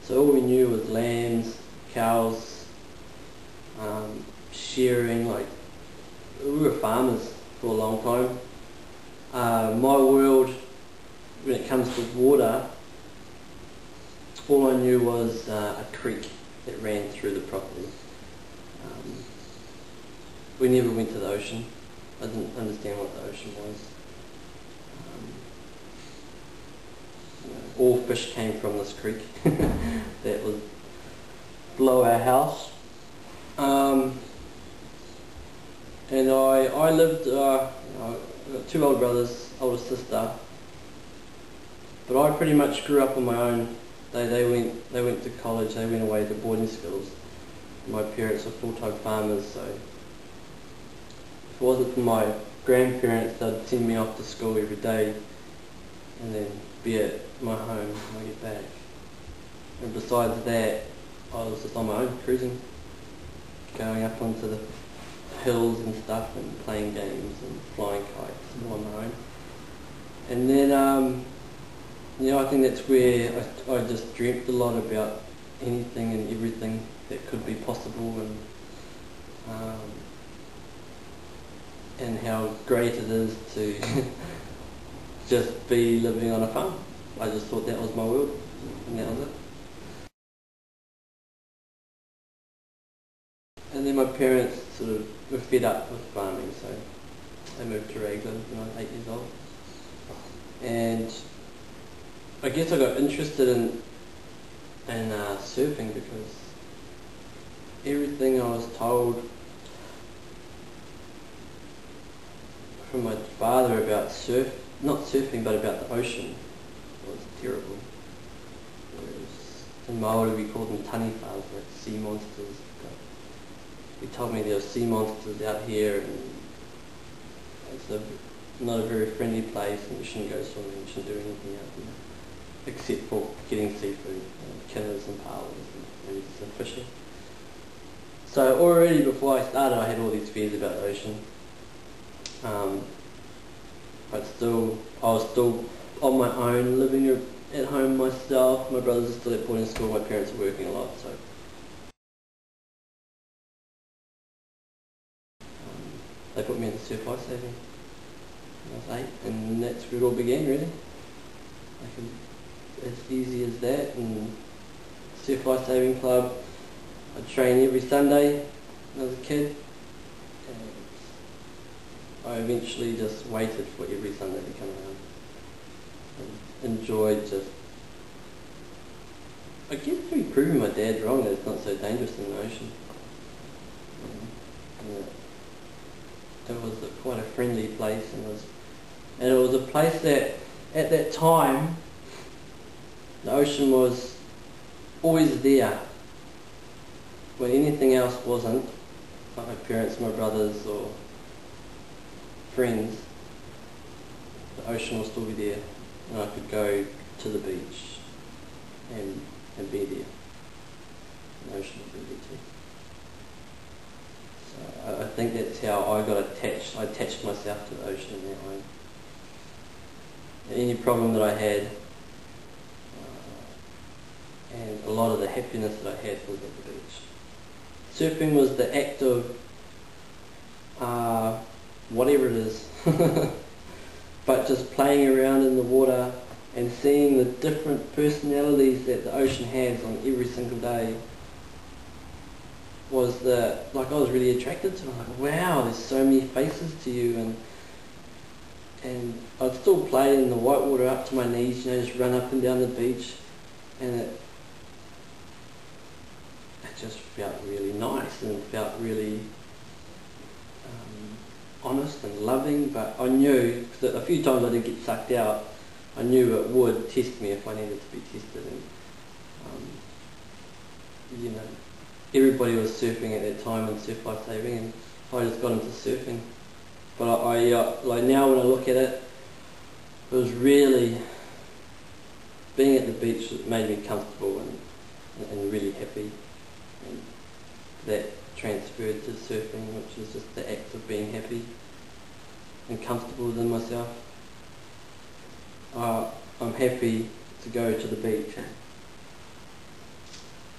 So all we knew was lambs, cows, shearing. Like, we were farmers for a long time. My world, when it comes to water, all I knew was a creek that ran through the property. We never went to the ocean. I didn't understand what the ocean was. All fish came from this creek that was below our house. And I lived, I've got 2 older brothers, older sister, but I pretty much grew up on my own. They went to college, they went away to boarding schools. My parents are full-time farmers, so if it wasn't for my grandparents, they'd send me off to school every day and then be at my home when I get back. And besides that, I was just on my own, cruising, going up onto the hills and stuff and playing games and flying kites all on my own. And then, I think that's where I just dreamt a lot about anything and everything that could be possible, and how great it is to just be living on a farm. I just thought that was my world, and that was it. And then my parents sort of were fed up with farming, so they moved to Raglan when I was 8 years old. And I guess I got interested in surfing because everything I was told from my father about not surfing but about the ocean was terrible. In Māori we called them taniwhas, like sea monsters. He told me there were sea monsters out here and it's not a very friendly place and you shouldn't go swimming, you shouldn't do anything out there except for getting seafood, killers and palas and maybe some fishing. So already before I started I had all these fears about the ocean. But still, I was still on my own, living at home myself. My brothers are still at boarding school, my parents are working a lot, so they put me in the surf life saving when I was 8, and that's where it all began really. As easy as that, and surf life saving club. I trained every Sunday when I was a kid. I eventually just waited for every Sunday to come around and enjoyed just, I guess maybe proving my dad wrong that it's not so dangerous in the ocean. It was quite a friendly place, and it was a place that at that time the ocean was always there when anything else wasn't, like my parents, my brothers or friends. The ocean will still be there, and I could go to the beach and be there. The ocean will be there too. So I think that's how I got attached. I attached myself to the ocean in that way. And any problem that I had, and a lot of the happiness that I had was at the beach. Surfing was the act of whatever it is, but just playing around in the water and seeing the different personalities that the ocean has on every single day was I was really attracted to it. Like, wow, there's so many faces to you, and I'd still play in the white water up to my knees, just run up and down the beach, and it just felt really nice and felt really honest and loving. But I knew that a few times I did get sucked out, I knew it would test me if I needed to be tested. And everybody was surfing at that time and surf life saving, and I just got into surfing. But I now when I look at it, it was really being at the beach that made me comfortable and really happy, and that transferred to surfing, which is just the act of being happy and comfortable within myself. I'm happy to go to the beach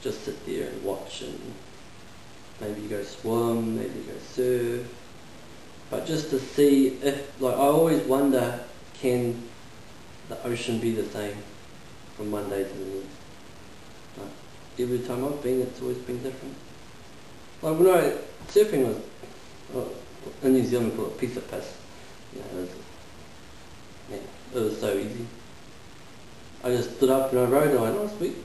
just sit there and watch, and maybe you go swim, maybe you go surf, but just to see if, like, I always wonder, can the ocean be the same from one day to the next? But every time I've been, it's always been different. Like when surfing was, in New Zealand we call it a piece of piss. You know, it was so easy. I just stood up and I rode and I went, oh sweet.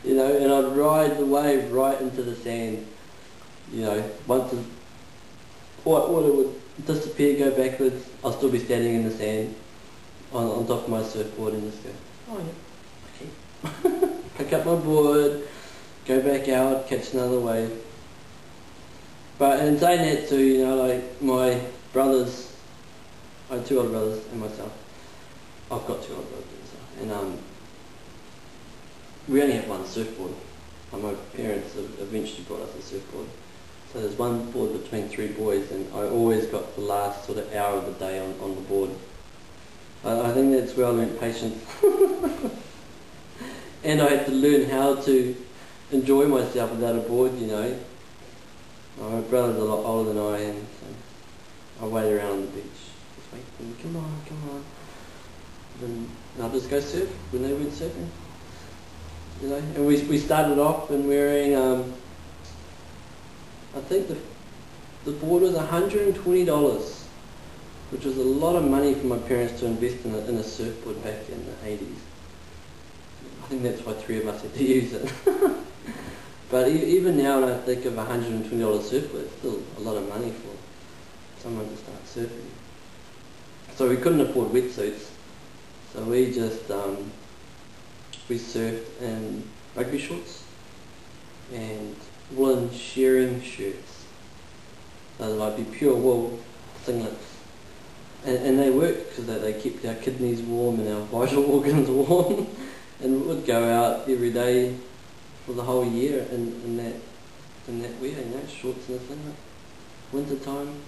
You know, and I'd ride the wave right into the sand. You know, once the white water would disappear, go backwards, I'll still be standing in the sand on top of my surfboard and just go, oh yeah, okay. Pick up my board, go back out, catch another wave. But in saying that too, you know, like my brothers, I had 2 older brothers and myself. I've got 2 older brothers and myself. And we only have 1 surfboard. My parents have eventually brought us a surfboard. So there's 1 board between 3 boys, and I always got the last sort of hour of the day on the board. I think that's where I learnt patience. And I had to learn how to enjoy myself without a board, you know. My brother's a lot older than I am, so I wait around on the beach. Just wait for them, come on. Then I'll just go surf when they went surfing. You know, and we started off and wearing, I think the board was $120, which was a lot of money for my parents to invest in a surfboard back in the 80s. I think that's why 3 of us had to use it. But even now when I think of $120 surfboard, it's still a lot of money for someone to start surfing. So we couldn't afford wetsuits, so we just we surfed in rugby shorts and woolen shearing shirts. So they'd be pure wool singlets. And they worked because they kept our kidneys warm and our vital organs warm. And we would go out every day for the whole year in that wear, you know, shorts and a singlet. Winter time.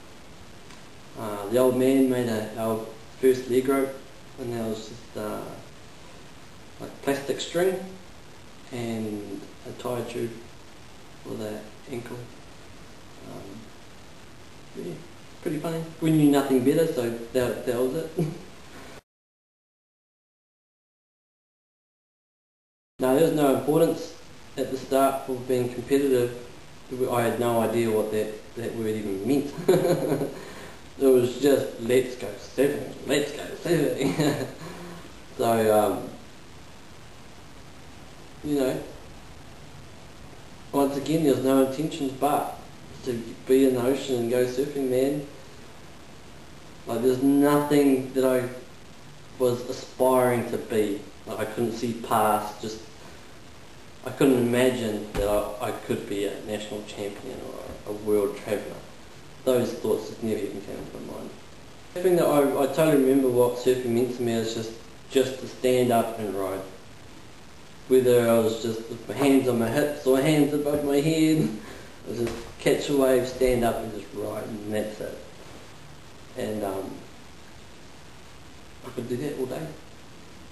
The old man made our first leg rope, and that was just like plastic string and a tire tube for the ankle. Yeah, pretty funny. We knew nothing better, so that was it. No, there was no importance at the start for being competitive. I had no idea what that word even meant. It was just, let's go surfing. So, you know, once again, there's no intentions but to be in the ocean and go surfing, man. Like, there's nothing that I was aspiring to be. Like, I couldn't see past, I couldn't imagine that I could be a national champion or a world traveller. Those thoughts just never even came into my mind. The thing that I totally remember what surfing meant to me is just to stand up and ride. Whether I was just with my hands on my hips or hands above my head, I was just catch a wave, stand up and just ride, and that's it. And I could do that all day.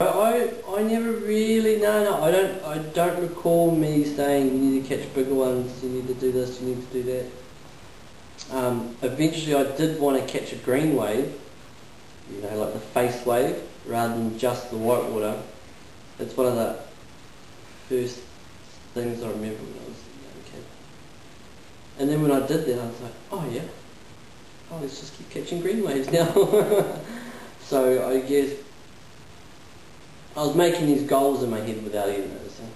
I never really, I don't recall me saying you need to catch bigger ones, you need to do this, you need to do that. Eventually I did want to catch a green wave, you know, like the face wave, rather than just the white water. It's one of the first things I remember when I was a young kid. And then when I did that I was like, oh yeah, let's just keep catching green waves now. So I guess I was making these goals in my head without even noticing.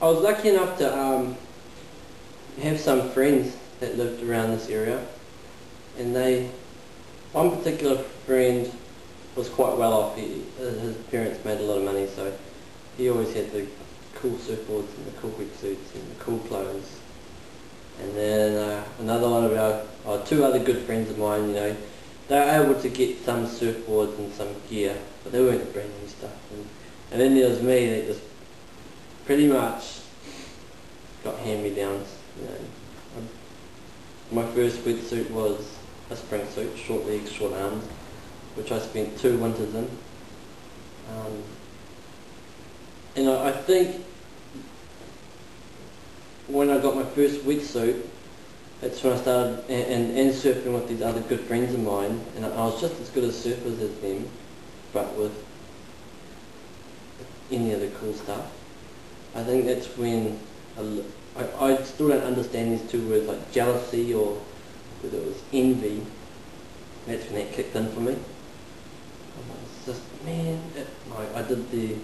I was lucky enough to have some friends that lived around this area, and one particular friend was quite well off. His parents made a lot of money, so he always had the cool surfboards and the cool wetsuits and the cool clothes. And then another one of our 2 other good friends of mine, you know, they were able to get some surfboards and some gear, but they weren't brand new stuff. And then there was me that just pretty much got hand-me-downs. You know, my first wetsuit was a spring suit, short legs, short arms, which I spent 2 winters in. And I think when I got my first wetsuit, that's when I started and surfing with these other good friends of mine, and I was just as good as surfers as them, but with any of the cool stuff. I think that's when I still don't understand these 2 words like jealousy or whether it was envy. That's when that kicked in for me. It's just, man, I did the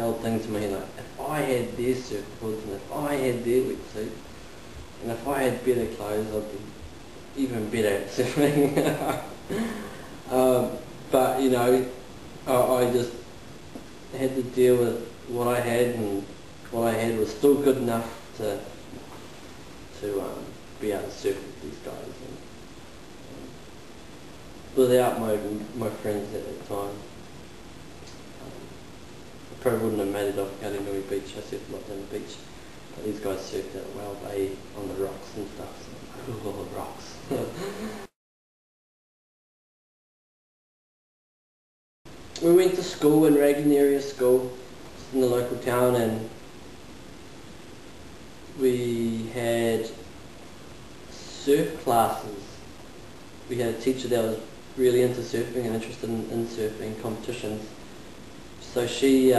old thing to me, like, if I had their surfboards and if I had their wetsuit and if I had better clothes, I'd be even better at surfing. But you know, I just had to deal with what I had, and what I had was still good enough to be able to surf with these guys. Without my friends at that time, I probably wouldn't have made it off Karinui Beach. I surfed a lot down the beach, but these guys surfed at Whale Bay on the rocks and stuff. So, oh, rocks. We went to school in Reagan area school in the local town, and we had surf classes. We had a teacher that was really into surfing and interested in surfing competitions. So she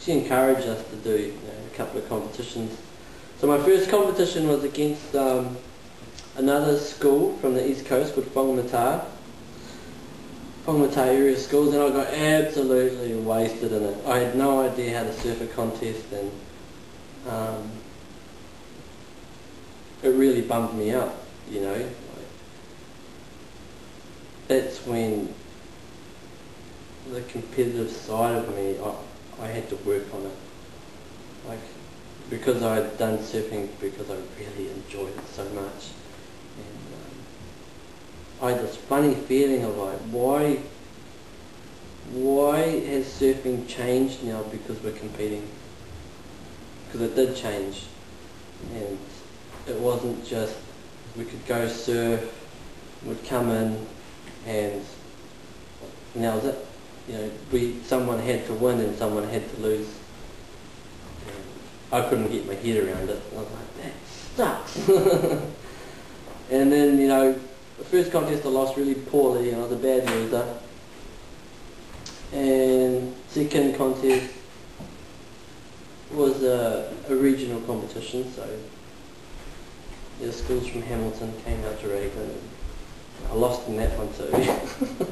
encouraged us to do a couple of competitions. So my first competition was against another school from the East Coast called Whangamata area schools, and I got absolutely wasted in it. I had no idea how to surf a contest, and it really bummed me out, you know. That's when the competitive side of me, I had to work on it. Like, because I had done surfing because I really enjoyed it so much. And I had this funny feeling of like, why has surfing changed now because we're competing? Because it did change. And it wasn't just we could go surf, we'd come in, and that was it. You know, someone had to win and someone had to lose. And I couldn't get my head around it. I was like, that sucks. And then, you know, the first contest I lost really poorly, and I was a bad loser. And second contest was a regional competition, so the schools from Hamilton came out to Reagan. I lost in that one too.